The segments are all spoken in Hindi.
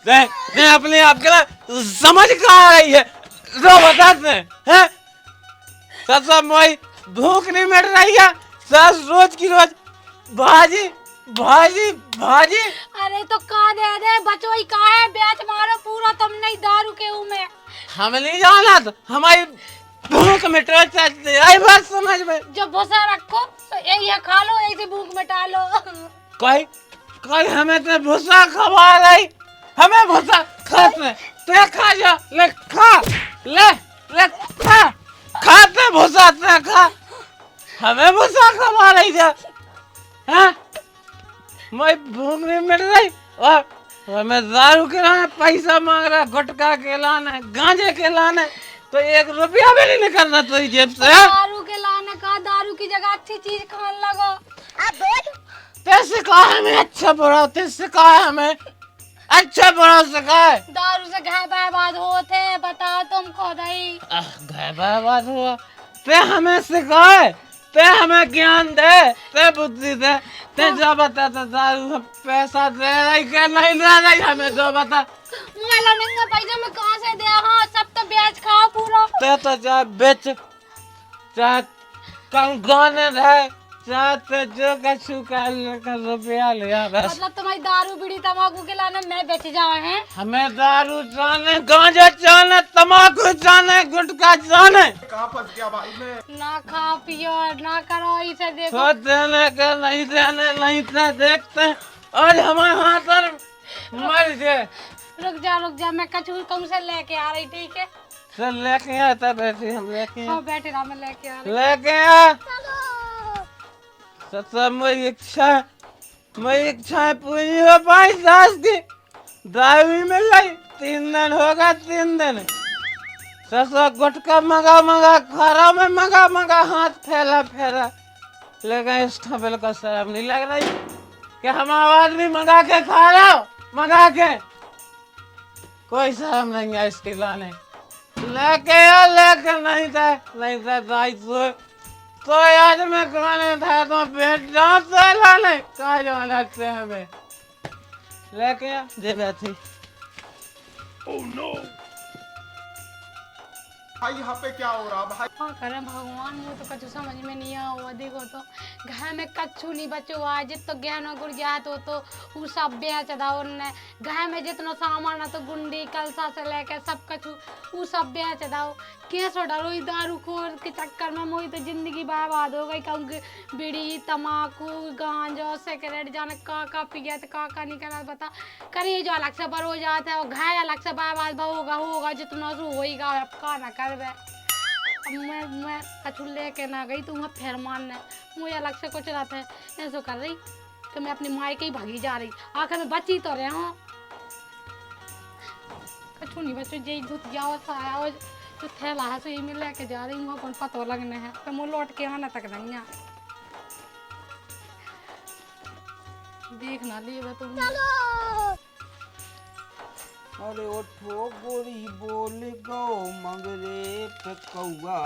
ने अपने आप के ना समझ कहाँ रही है जो बताते हैं। सच मोई भूख नहीं मिट रही है सस रोज की रोज भाजी भाजी भाजी। अरे तो का दे बचोई का है बेच मारो पूरा तुम नहीं दारू के में। हमें नहीं जाना तो हमारी भूख मिटा सकते आई बात समझ में। जब भूसा रखो तो यही खा लो ऐसे भूख मिटा लो। कोई कोई हमें तो भूसा खवा रही हमें भूसा खाते ते खा जा ले खा ले ले खा खाते भूसा ते खा हमें भूसा खवा रही है। हाँ मैं भूख नहीं मिट रही और हमें दारू के लाने पैसा मांग रहा गुटखा के लाने गांजे के लाने तो 1 रुपया भी नहीं निकलना तो जेब से। दारू के लाने का दारू की जगह अच्छी चीज खाने लगो। तेरे कहा हमें अच्छा बुरा तेरे कहा हमें अच्छा बुरा सिखाए। दारू से घर बर्बाद होते बताओ तुम खुद ही। घर बर्बाद हुआ ते हमें सिखाए ते हमें ज्ञान दे ते बुद्धि दे ते जो बता तो दारू में पैसा दे रही के नहीं दे रही हमें जो बता। मुझे नहीं पैसा मैं कहाँ से दे। हाँ सब तो बेच खाओ पूरा। ते तो चाहे बेच चाहे कम गाने रहे चाहे जो कछु का रुपया लिया बस। मतलब तुम्हारी दारू बीड़ी तंबाकू के लाने मैं बेच जाए हैं। हमें दारू जाने गांजा जाने तंबाकू जाने गुटखा जाने कहाँ फंस गया भाई मैं। ना खा पियो ना करो इसे देखो। तो देने के नहीं देने नहीं थे देखते और हमारे हाथ पर मर जाए। रुक जा मैं कचूर कम से लेके आ रही ठीक है। चल लेके आता बैठी हम लेके हाँ बैठे रहा मैं लेके आ रही। लेके आ सच्चा मेरी इच्छा है पूरी हो पाई सास की दारू मिल रही 3 दिन होगा 3 दिन ससा गुटखा मंगा खरा में मंगा हाथ फैला लेकिन इस ठबल का शर्म नहीं लग रही कि हम आदमी मंगा के खा रहा हो मंगा के कोई शर्म नहीं है इसके लाने लेके नहीं था दाई तो आज मैं खाने था तो पेट जांच से लाने कहा जाना से हमें लेके आ दे बैठी। भाई यहाँ पे क्या हो रहा भाई। हाँ करे भगवान मुझे तो कछु समझ में नहीं आया। देखो तो घर में कछु नहीं बचो आज तो ज्ञान गुड़ गया तो वो सब बेच दाओ ने घर में जितना सामान है तो गुंडी कलसा से लेके सब कछु वो सब बेच दाओ। कैसे डरो दारू खोर के चक्कर में मोई तो जिंदगी बर्बाद हो गई। क्योंकि बीड़ी तम्बाकू गांजा सिगरेट जाने का पिया तो का नहीं करा बता करे जो अलग से बर हो जाता है और घर अलग से बर्बाद होगा जितना होगा अब का ना कर मैं कछु लेके ना गई तो वहाँ फिर मानने मुझे अलग से कुछ रहा था ऐसा कर रही कि मैं अपनी माई के ही भागी जा रही आखिर में बची तो रहे हूँ कछु नहीं बच्चों जय धुत जाओ साया जो थैला है सो मैं लेके जा रही हूँ अपन पता लगने है तो मुँह लौट के आने तक नहीं है देखना लिए तुम। अरे उठो गोरी बोल गो मगरे पे कौआ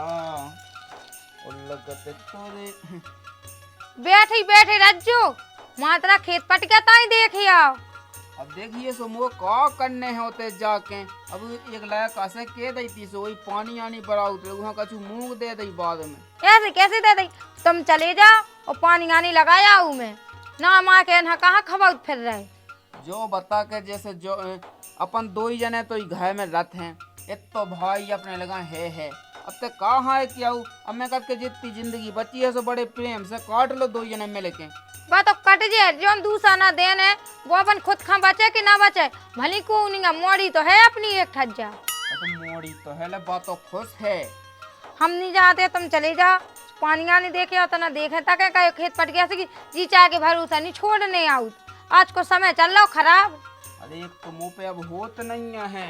और लगत तोरे बैठे रज्जू मात्रा खेत पट गया ताई देखी आओ। अब देखिए सो मुझे का करने होते जाके अब एक लायक कैसे के दी सो वही पानी आनी बड़ा उतरे वहाँ कछु मूंग दे दी बाद में ऐसे कैसे दे दी तुम चले जाओ और पानी आनी लगाया हूँ मैं ना माँ के यहाँ कहाँ खबर फिर रहे जो बता के जैसे जो अपन 2 ही जने तो घर में रथ हैं एक तो भाई अपने लगा है अब तक कहाँ है क्या अब मैं कब के जितनी जिंदगी बची है सो बड़े प्रेम से काट लो 2 जने मिल के बात तो कट जाए जो दूसरा ना देने वो अपन खुद खा बचे कि ना बचे भली को नहीं मोड़ी तो है अपनी एक ठज्जा तो मोड़ी तो है ले बात तो खुश है हम नहीं जाते तुम चले जाओ पानी आने देखे आता ना देखे तक कहीं खेत पट गया जी चाहे के भरोसा नहीं छोड़ने आऊ आज को समय चल रहा खराब। अरे एक तो मुँह पे अब होत नहीं है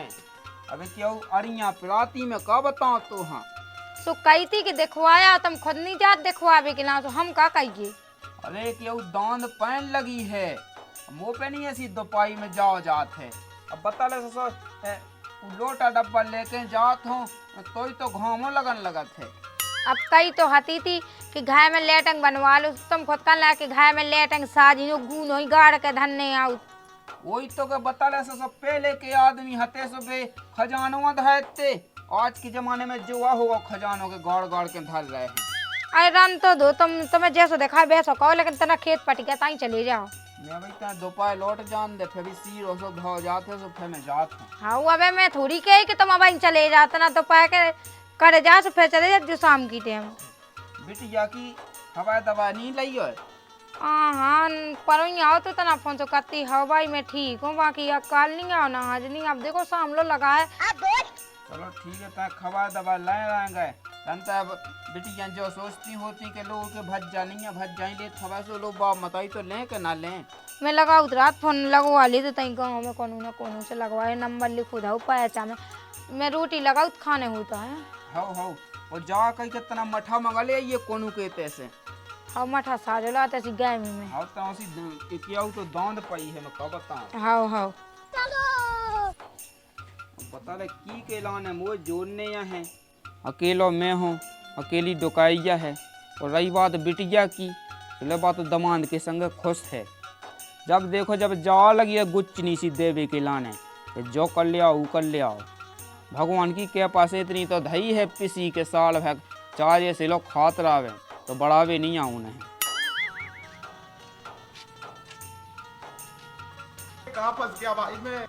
अबे क्या अड़िया पिलाती में का बताओ तो हाँ सो कही थी कि दिखवाया तुम खुद नहीं जात दिखवावे के ना तो हम का कहिए। अरे क्या दांत पैन लगी है मुँह पे नहीं ऐसी दोपाई में जाओ जात है अब बता ले सो लोटा डब्बा लेके जात हूँ तो घामों लगन लगत है। अब कई तो हती थी कि घाय में लेटंग बनवा लो तुम खुद कर ला कि घाय में लेटंग साजी गून हो गाड़ के धन्ने आउ वही तो के बता से सब पहले के आदमी हते सबे खजानों धरते। आज के जमाने में जो होगा खजानों के गाड़ गाड़ के धर रहे हैं। अरे रन तो दो, तुम्हें जैसो देखा वैसो कहो, लेकिन तना खेत पट गया ताई चले जाओ। मैं भाई ता दोपहर लौट जान दे, फिर भी सीर हो सो भाव जाते सो फिर मैं जात हूँ। हाँ अबे मैं थोड़ी कही कि तुम अब चले जाते ना, तो पाए के करे जा सो फिर चले जा शाम की टाइम। बिटिया की हवा दवा नहीं लाई है। हाँ पर ही आओ तो तना फोन तो करती हो भाई मैं ठीक हूँ, बाकी अब कल नहीं आओ ना आज नहीं। अब देखो शाम लो लगा है। चलो ठीक है, ता खबर दवा लाए रहेंगे। तब बिटिया जो सोचती होती कि लोग के भज जाएंगे खबर से लोग बाप बताई तो लें कि ना लें। मैं लगा रात फोन लगवा ली तो तई गाँव में कोनो ना कोनो से लगवाए, नंबर लिखो था पैसा में मैं रोटी लगाऊ खाने होता है। हो और जा कहीं कितना मठा मंगा ले ये कोनो के तैसे। हाँ मठा साजो लाते सी गाय में। हाँ तो उसी किया तो दांत पई है मैं कब बताऊं। हाँ पता ले की के लाने मोए जोड़ने या हैं। अकेलो मैं हूँ, अकेली डुकाइया है। और रही बात बिटिया की, चले बात दमाद के संग खुश है। जब देखो जब जा लगी है गुच्चनी सी देवी के लाने, तो जो कर ले आओ कर ले आओ। भगवान की के पास इतनी तो धई है पिसी के साल भग चार से लोग खात रावे तो बढ़ावे नहीं आऊ नहीं। कहाँ फंस गया भाई मैं।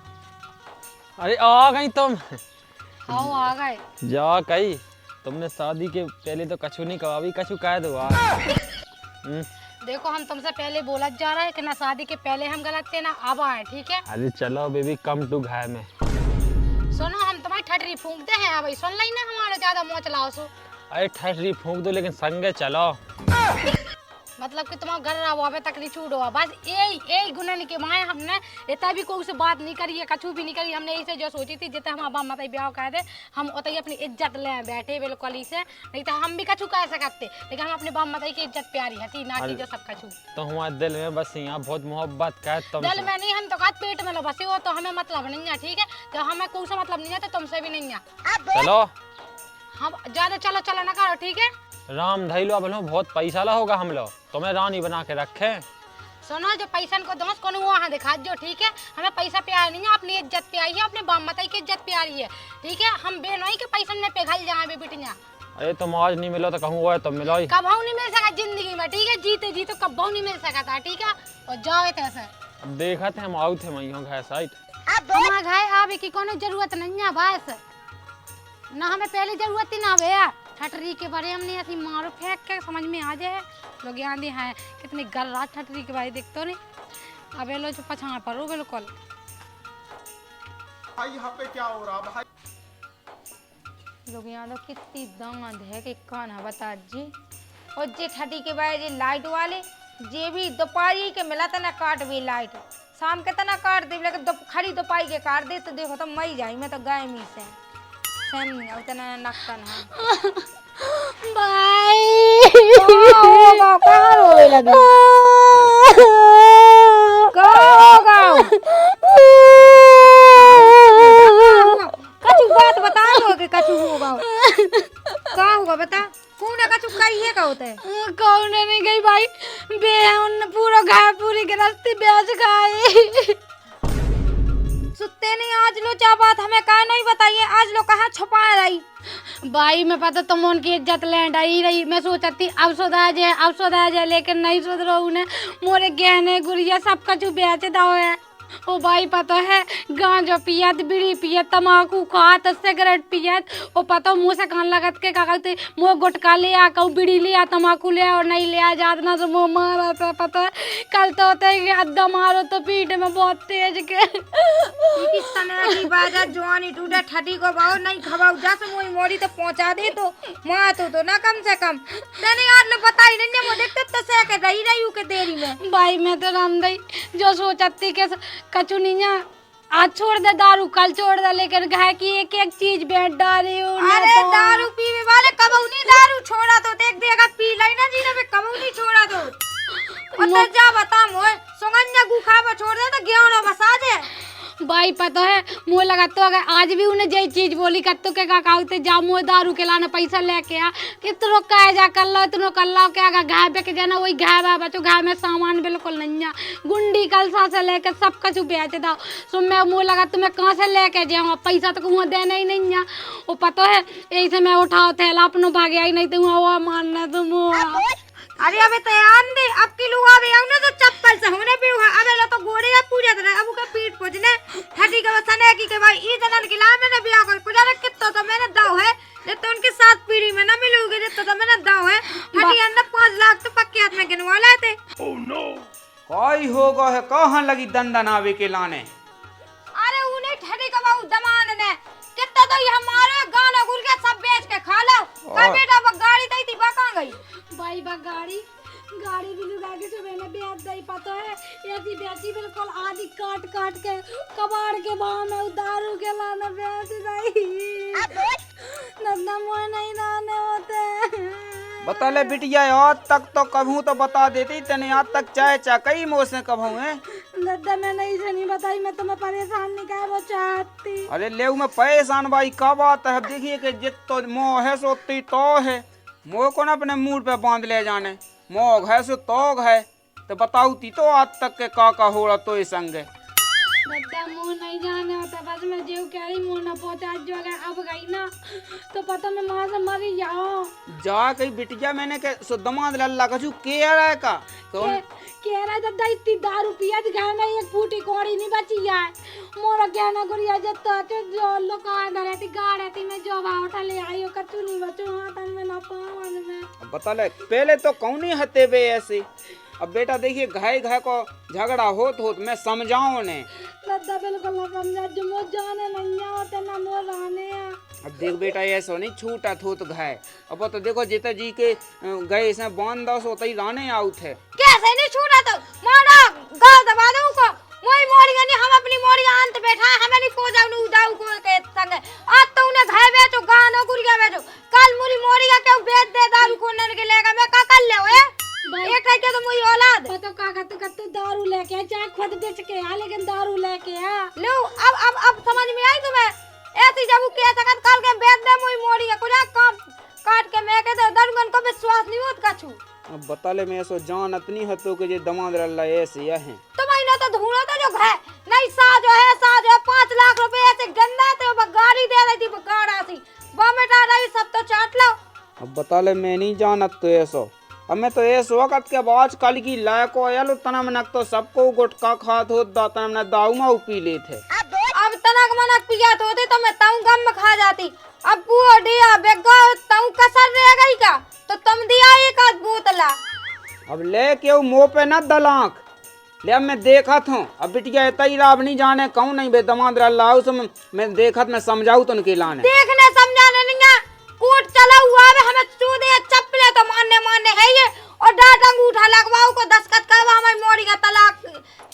अरे आ गई तुम। हाँ आ गए। जा कही तुमने शादी के पहले तो कछु नहीं कहा, अभी कछु कह दो आज। देखो हम तुमसे पहले बोला जा रहा है कि ना शादी के पहले हम गलत थे ना अब आए, ठीक है। अरे चलो बेबी कम टू घर में। सुनो हम तुम्हारी ठटरी फूंकते हैं, अब सुन ली ना हमारा ज्यादा मोच लाओ सो। अरे ठहरी फूंक दो लेकिन संगे चलो। मतलब कि तुम्हारा घर रहा वहाँ पे तक नहीं छूट हुआ, बस यही गुना के माए हमने इतना भी कोई से बात नहीं करी है, कछु भी नहीं करी। हमने ऐसे जो सोची थी जितना हम अब मतलब ब्याह कह दे हम उतनी अपनी इज्जत ले बैठे बिल्कुल ही से, नहीं तो हम भी कछु कह सकते, लेकिन हम अपने बाप माता की इज्जत प्यारी है ना कि जो सब कछु। तो हमारे दिल में बस यहाँ बहुत मोहब्बत का तुम दिल में नहीं, हम तो कहते पेट में लो बसे हो, तो हमें मतलब नहीं है, ठीक है। तो हमें कोई से मतलब नहीं है तो तुमसे भी नहीं है। चलो हम ज्यादा चलो चलो ना करो, ठीक है। राम धई लो, अब बहुत पैसा ला होगा हम लोग तुम्हें रानी बना के रखे। सुनो जो पैसा को दोस्त को वहाँ दिखा जो, ठीक है। हमें पैसा प्यार नहीं है, अपनी इज्जत प्यारी है, अपने बाप माता की इज्जत प्यारी है, ठीक है। हम बेनोई के पैसा में पिघल जाए बिटिया। अरे तुम आज नहीं मिलो तो कहूँ वो तुम मिलो। कभाऊ नहीं मिल सका जिंदगी में, ठीक है। जीते जी तो कभाऊ नहीं मिल सका था, ठीक है। और जाओ ऐसे अब देखा थे हम आउ थे मैं घर साइड। हमारा घर आवे की कोनो जरूरत नहीं है, बस ना हमें पहले जरूरत ही ना भैया। ठटरी के बारे हमने ऐसी मारो फेंक के समझ में आ जाए लोग यहाँ दे हैं कितनी गल रात ठटरी के बारे देखते नहीं। अब लो जो पछा पड़ो बिल्कुल। भाई यहाँ पे क्या हो रहा भाई। लोग यहाँ तो कितनी दांत है कि कौन है बता जी। और जे ठटी के बाद जे लाइट वाले जे भी दोपहरी के मिला था ना काट भी लाइट, शाम के तना काट दे, लेकिन खड़ी दोपहरी के काट दे तो देखो तो मई जाई। मैं तो गाय मी से उतना नक्कन है बाय। कहाँ रोए लगी? कछु बात बता दो कि कछु होगा। कहाँ होगा बता? कौन है कछु कहिए का होता है? कौन नहीं गई भाई, बे उन पूरा घर पूरी गृहस्थी बेच गई। सुते नहीं आज लो क्या बात हमें कहा नहीं बताइए, आज लो कहाँ छुपा रही भाई। मैं पता तुम उनकी इज्जत लैंड आई रही, मैं सोचती अब सुधा जाए लेकिन नहीं सुधरो। उन्हें मोरे गहने गुड़िया सब कुछ बेच दो है। ओ भाई पता है गांजा पियत, बीड़ी पियत, तम्बाकू खात, सिगरेट पियत। ओ पता मुँह से कान लगत के का कहते मुँह गुटका ले आ, कहूँ बीड़ी ले आ, तम्बाकू ले आ, और नहीं ले आ जात ना तो मुँह मारा था। पता है कल तो होता है कि अद्दा मारो तो पीठ में बहुत तेज के। किस तरह की बात है, जवानी टूटे ठटी को बाओ नहीं खबाओ जैसे मोई मोड़ी तो पहुंचा दे तो माँ तो ना कम से कम तेने यार लो बताई नहीं वो देखते तो से के रही हूँ के देरी में। भाई मैं तो राम दई जो सोचती के कचू नहीं आज छोड़ दे दारू, कल छोड़ दे, लेकिन घर की एक एक चीज बेच डाली हूँ। अरे दारू पीने वाले कबू नहीं दारू छोड़ा तो देख देगा पी लाई ना जी ने कबू नहीं छोड़ा तो जा बता मोए सुगंजा गुखा पर छोड़ दे तो गेहूं बसा दे। भाई पता है मुँह लगा तो अगर आज भी उन्हें यही चीज बोली कर तो क्या कहते जा मुँह दारू के लाना पैसा लेके आ कितनों कह जा कर लो इतनों कर लो क्या गाय पे के जाना वही गाय बा बचो गाय में सामान बिल्कुल नहीं है गुंडी कलसा से लेके सब कुछ बेच दो सो मैं मुँह लगा तुम्हें कहाँ से लेके जाऊँ पैसा तो वहाँ देना ही नहीं है वो पता है यही से मैं उठाओ थैला अपनों भागे आई नहीं तो वहाँ मानना तुम अरे अबे तैयार दे अब की लुआ भी आऊ ना तो चप्पल से होने भी हुआ अबे लो तो गोड़े या पूजा दे अब का पीठ पोजने हटी के सने की के भाई ई जनन के ला मैंने बिया कोई पूजा रे कितो तो मैंने दाव है जे तो उनके साथ पीढ़ी में ना मिलोगे जे तो मैंने दाव है हटी अंदर 5 लाख तो पक्के हाथ में गिनवा लाए थे ओह नो कोई होगा है कहाँ लगी दंदन आवे के लाने अरे उन्हें ठहरी का बाऊ दमान ने कितना तो ये हमारे गाना गुल के सब बेच के खा लो कल बेटा वो गाड़ी दी थी बा कहां गई भाई बा गाड़ी भी लगा के जो मैंने बेच दी पता है ऐसी बेची बिल्कुल आधी काट काट के कबाड़ के भाव में दारू के लाना बेच दी नन्ना मोह नहीं लाने होते बता ले बिटिया आज तक तो कभू तो बता देती तने आज तक चाय कई मोह से कभू है दादा मैं नहीं नहीं बताई मैं तुम्हें परेशान नहीं कर वो चाहती अरे ले मैं परेशान भाई का बात है देखिए कि जित तो मोह है सोती तो है मोह को ना अपने मूड पे बांध ले जाने मोह है सो तोग है तो बताऊ ती तो आज तक के का हो रहा तो ये संग है दादा मुँह नहीं जाने होता बस मैं जीव कह रही मुँह ना पहुँचा जो अगर अब गई ना तो पता मैं वहाँ से मरी जाऊँ जा कहीं बिटिया मैंने के सो दमाद लल्ला कछु के रहा है का कौन कह रहा दादा इतनी दारू पिया घर में एक फूटी कौड़ी नहीं बची है मोरा कहना गुड़िया जत्ता के जो लोग रहती गा रहती मैं जो भाव उठा ले आई हो कछु नहीं बचो हाथ में ना पावन में बता ले पहले तो कौन ही हते बे ऐसे अब बेटा देखिए घाय को झगड़ा होत मैं समझाऊं ने दादा बिल्कुल ना समझा जो मो जाने नहीं होते ना मो रहने अब देख बेटा ऐसा नहीं छूटा थोत घाय अब तो देखो जीता जी के गए से बांध दो सो तई राने आउट है कैसे नहीं छूटा तो मारा गाल दबा दो को मोई मोरिया नहीं हम अपनी मोरिया अंत बैठा हमें नहीं पोजा नु उदाऊ को के संग आज तो उन्हें घाय बेचो गानो गुड़िया बेचो कल मुरी मोरिया के बेच दे दारू खोने के लेगा मैं का कर ले ओए एक है के तो मुई औलाद तो का कत्ते दारू लेके आ चाहे खुद बेच के आ लेकिन दारू लेके आ लो अब समझ में आई तुम्हें ऐसी जब के सकत कल के बेच दे मुई मोरिया को जा काम काट के मैं के दे दरुगन को विश्वास नहीं होत कछु अब बता ले मैं सो जान इतनी हतो के जे दमाद रल्ला ऐसे है तो महीना तो ढूंढो तो जो है नहीं साजो है 5 लाख रुपए ऐसे गंदा तो गाड़ी दे रही थी गाड़ा सी बमेटा रही सब तो चाट लो अब बता ले मैं नहीं जानत तो ऐसो अब मैं तो ऐस वक्त के बाद कल की लायको आयल तना मनक तो सबको गुटका खात हो तना मन दाऊ में पी लेते अब तनक मनक पिया तो होते तो मैं ताऊ गम में खा जाती अब बुआ दिया बेगा ताऊ कसर रह गई का तो तुम दिया एक आध बोतला अब ले के मुंह पे न दलांक ले अब मैं देखा था अब बिटिया इतना राब नहीं जाने कहूँ नहीं बे दमाद रल्लाऊ से मैं देखा मैं समझाऊ तो उनके लाने देखने समझाने नहीं है कोर्ट चला हुआ है हमें चूदे चप्पले तो मानने है ये और डांट अंगूठा लगवाओ को दस्तखत करवा हमें मोरी का तलाक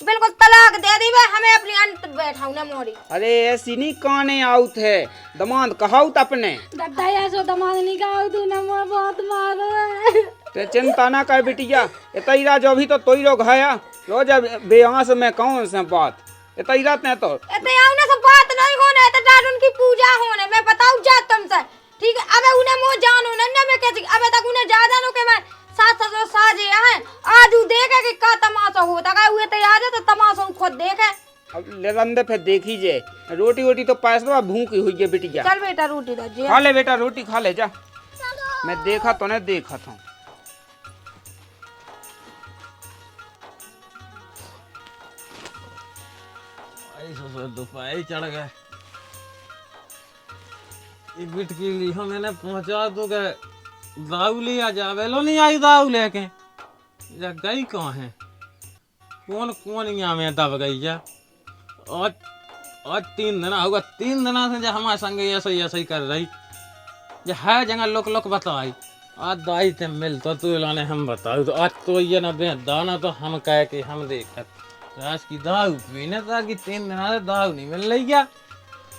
बिल्कुल तलाक दे दी हमें अपनी अंत बैठाऊ ना मोरी अरे ऐसी नहीं काने आउत है दमाद कहाऊ अपने दादा ऐसो दमाद नहीं गाओ तू ना मोर बहुत मारो ते चिंता ना कर बिटिया इतना जो भी तो तोई लोग घाया रोज बेआस में कौन से बात इतना ने तो इतना से बात नहीं होने तो डांट उनकी पूजा होने मैं बताऊं जा तुमसे ठीक है अबे उन्हें मो जानो ना मैं कैसे अबे तक उन्हें ज्यादा नो के मैं साथ साजे हैं आज उ देखे कि का तमाशा होता है हुए तैयार है तो तमाशा खुद देखे अब ले रंदे फिर देखी जे रोटी वोटी तो पैसा भूखी हुई है बिटिया चल बेटा रोटी दे खा ले बेटा रोटी खा ले जा मैं देखा तो नहीं देखा था दोपहर चढ़ गए एक बिट की ली हम मैंने पहुंचा तो गए दाऊ लिया जावे लो नहीं आई दाऊ लेके जा गई कहाँ है कौन कौन यहाँ में दब गई जा और 3 दिन होगा 3 दिन से जो हमारे संग ऐसे ही कर रही जो है जगह लोक बताई आज दाई से मिल तो तू लाने हम बताओ तो आज तो ये ना बे दाना तो हम कह के हम देखत आज की दाऊ पीने ताकि 3 दिन से दाऊ नहीं मिल रही क्या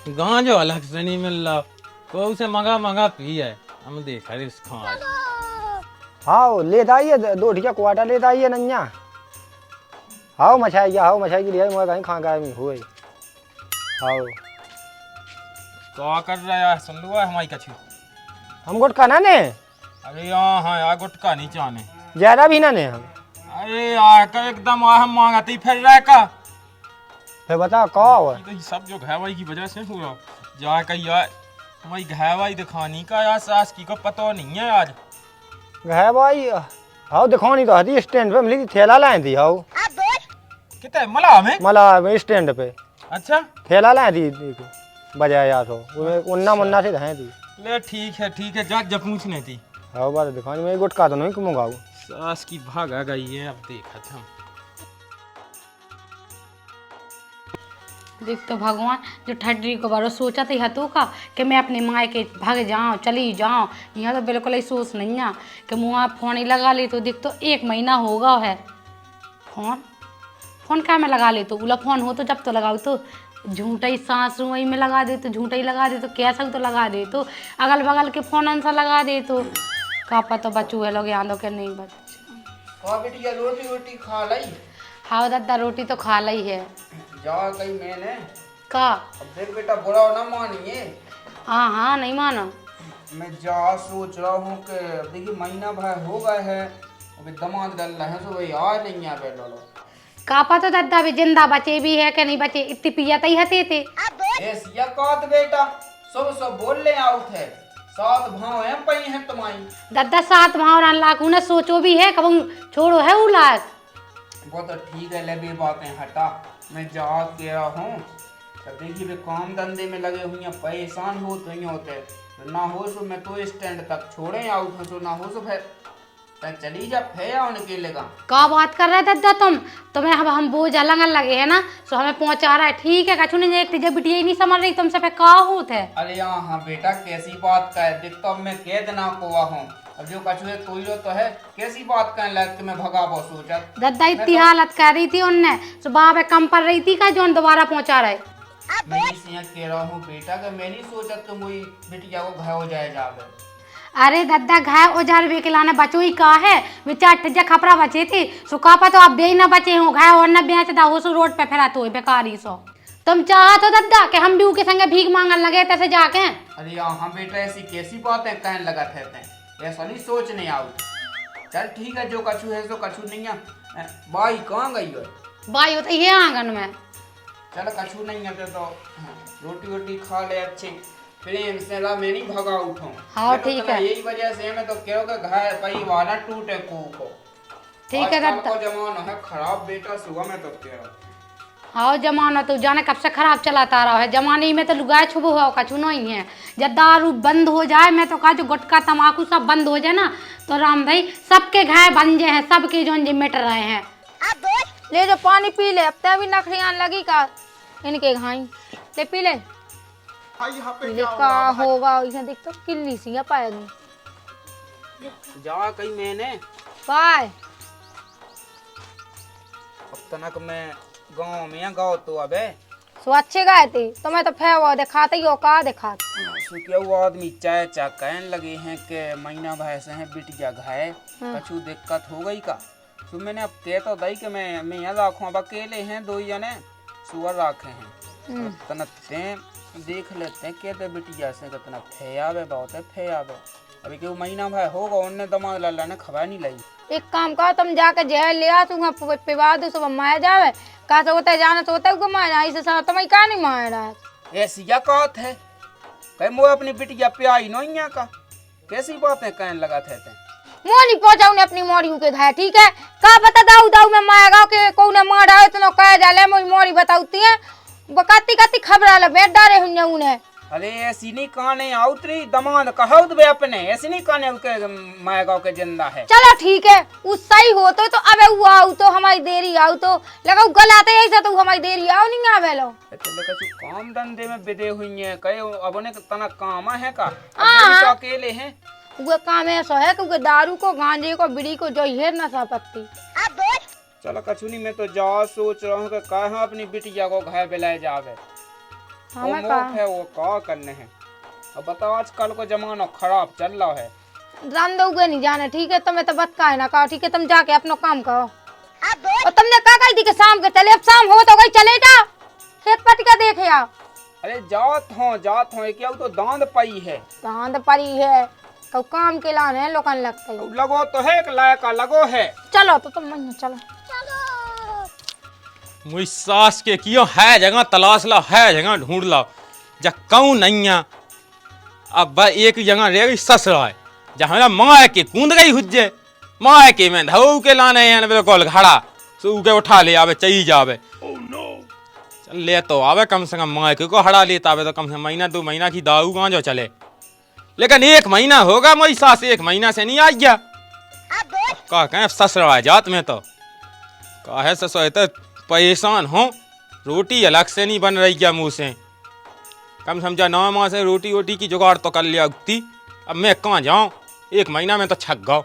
गांजो अलग से नहीं मिल रहा को उसे मंगा पी है हम देखा इस खान हाँ ले दाइए 2 ढिया क्वाटा ले दाइए नैया हाओ मछाई की लिए मैं कहीं खा गए हुए हाँ क्या कर रहा है सुन लो हमारी कछु। हम गुटखा ना ने अरे यहाँ हाँ यार गुटका नहीं चाहने। ज्यादा भी ना ने हम। अरे यार का एकदम हम मांगती फिर रहा का। फिर बता कहा हुआ ये सब जो घावाई की वजह से हुआ जा का यार हमारी घावाई दिखानी का यार सास की को पता नहीं है आज। है भाई। हाँ दिखानी तो हती स्टैंड पे मिली थी, थैला लाए थी। हाँ कितने मला में मला स्टैंड पे अच्छा थैला लाए थी बजाया तो उन्ना मुन्ना से धए थी। ले ठीक है जा जब पूछने थी। हाँ बात दिखानी मैं गुटखा तो नहीं कमूंगा। सास की भागा गई है अब देखा था। देख तो भगवान जो ठंडी को बारो सोचा था हतू का कि मैं अपनी माँ के भाग जाऊँ चली जाऊँ। यहाँ तो बिल्कुल ही सोच नहीं है कि मुँह फोन ही लगा ले तो देख तो 1 महीना होगा है। फोन क्या में लगा ले तो उला फोन हो तो जब तो लगाओ तो झूठा ही सांस रुई में लगा दे तो झूठा ही लगा दे तो कैसा तो लगा दे तो अगल बगल के फोन सा लगा दे तो का पता बच्चू है लोग यहाँ के नहीं बच्चे। बेटिया रोटी रोटी खा लाई। हाँ दादा रोटी तो खा ली है। जा कहीं मैंने का अब देख बेटा बुरा ना मानिए। हाँ नहीं मानो। मैं जा सोच रहा हूँ कि देखिए महीना भर हो गया है अभी दमाद डल रहे हैं तो भाई आ नहीं यहाँ पे लो का पता दादा भी जिंदा बचे भी है कि नहीं बचे इतनी पिया ही हते थे। ऐसिया कात बेटा सब बोल ले आउट है 7 भाव हैं पई हैं तुम्हारी। दादा 7 भाव लाख उन्हें सोचो भी है कब छोड़ो है वो लाख। वो तो ठीक है ले भी बातें हटा मैं जा के रहा हूँ तो देखिए वे काम धंधे में लगे हुए हैं परेशान हो तो ही होते ना हो सो मैं तो स्टैंड तक छोड़े आउट हूँ ना हो सो फिर चली जा फेया उनके लेगा। का बात कर रहे दादा तुम्हें हम बोझ अलग लगे है ना सो हमें पहुंचा रहा है ठीक है कछु नहीं जब बिटिया ही नहीं समझ रही तुमसे पे का होत है। अरे हाँ बेटा कैसी बात का है देख तो अब मैं कह देना कोआ हूँ अब जो कछु है तो है कैसी बात कहने लग मैं भगाबो सोचा। दादा इतनी हालत कर रही थी उनने सुबह पे कम पड़ रही थी का जो दोबारा पहुंचा रहे। मैं इसे कह रहा हूँ बेटा कि मैं नहीं सोचा तुम वही बिटिया को घर हो जाए जावे। अरे दादा घाय औजार वे के लाना बचो ही का है वे 4 ठज्जा खपरा बचे थे सुकापा तो आप बे ना बचे हो घाय और न बेच दा हो सो रोड पे फेरा तो बेकारी सो तुम चाहत हो दादा कि हम भी के संगे भीख मांगन लगे तैसे जाके। अरे हाँ बेटा ऐसी कैसी बात है कहने लगा थे ऐसा नहीं सोच नहीं आउ। चल ठीक है जो कछु है सो कछु नहीं है। बाई कहाँ गई है? बाई होता ये आंगन में। चल कछु नहीं है तो रोटी वोटी खा ले अच्छे प्रेम से ला मैं नहीं भगा उठाऊं। हाँ ठीक है यही वजह से मैं तो कहो कि घर परिवार टूटे को ठीक है दादा। जमाना है खराब बेटा सुबह में तो कह रहा। हाँ जमाना तो जाने कब से खराब चलाता रहा है जमाने में तो लुगाए छुबो हुआ कछु नहीं है जब दारू बंद हो जाए मैं तो कहा जो गुटखा तम्बाकू सब बंद हो जाए ना तो राम भाई सबके घाय बन जाए हैं सबके जो मिट रहे हैं। ले जो पानी पी ले अब तय भी नखरियान लगी का इनके घाई ले पी ले। भाई यहाँ पे ये क्या हो का रहा है? होगा इसे देख तो किल्ली सी पाएगी जा कहीं मैंने पाए अब तक मैं गांव में गाँव तो अबे सो अच्छे गए थे तो मैं तो फेवा दिखाते ही हो का दिखा क्या वो आदमी चाय चा कहने लगे हैं कि महीना भर से हैं बिटिया घाय कछु दिक्कत हो गई का तो मैंने अब कह तो दई कि मैं यहाँ रखूँ अब अकेले हैं 2 जने सुअर रखे हैं तनते देख लेते हैं कहते बिटिया से कितना फेयावे बहुत है फेयावे अभी क्यों महीना भर होगा उनने दमाद लाला ने खबर नहीं लाई। एक काम करो तुम जाके जहर ले आ तू पिवा दो सुबह माया जावे का तो होता है जाना तो होता है को माया इसे सब तुम्हें का नहीं मार रहा है ऐसी क्या बात है कहीं मोह अपनी बिटिया पे आई नो यहाँ का कैसी बात है कहने लगा थे मोनी पहुंचाऊ ने अपनी मोरियों के घाय ठीक है का बता दाऊ दाऊ में माया गाँव के को ने मार रहा है तो कह जाले मोरी मोरी बताती है बकाती काती खबर ले बैठ डारे हुए उन्हें। अरे ऐसी नहीं कहानी आउतरी दमाद कहाउत बे अपने ऐसी नहीं कहानी के माया गाँव के जिंदा है। चलो ठीक है उस सही हो तो अबे वो आओ तो हमारी देरी आओ तो लगाओ गलाते ऐसा तो हमारी देरी आओ नहीं आवे लो काम धंधे में बिदे हुई है कहे अब ने तना काम है का तो अकेले हैं वो काम ऐसा है क्योंकि दारू को गांजे को बीड़ी को जो है नशा पत्ती। चलो कछुनी मैं तो जा सोच रहा हूँ कि कहाँ अपनी बिटिया को घर बिलाए जावे हमें वो है वो का करने हैं। अब बताओ आजकल को जमाना खराब चल रहा है जान दोगे नहीं जाने ठीक है तुम्हें तो बतका है ना कहा ठीक है तुम जाके अपना काम करो और तुमने कहा कही थी कि शाम के चले अब शाम हो तो गई चले जाओ खेत पट का देखे आओ। अरे जात हो क्या तो दांत पई है। दांत परी है कौ काम के लाने लोकन लगते है। लगो तो है एक लायका लगो है। चलो तो तुम मन चलो। मुई सास के कियो है जगह तलाश ला, है जगह ढूंढ ला, जा कौन नहीं आ। अब बस एक जगह रह गई ससुराल, जहाँ माँ के कूद गई हुज्जे, माँ के मैं धो के लाने हैं बिल्कुल घड़ा सू के उठा ले आवे चाहिए जावे। चल ले तो आवे कम से कम माँ के को हड़ा लेता आवे तो कम से महीना 2 महीना की दाऊ गांजो चले, लेकिन 1 महीना होगा मोई सास 1 महीना से नहीं आई गया। का कहें ससुराल जात में तो काहे ससुर तो परेशान हो, रोटी अलग से नहीं बन रही क्या मुँह से। कम समझा 9 माह से रोटी की जुगाड़ तो कर लिया उगती, अब मैं कहाँ जाऊँ, 1 महीना में तो छक गओ।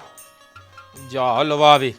जाओ लो भाभी।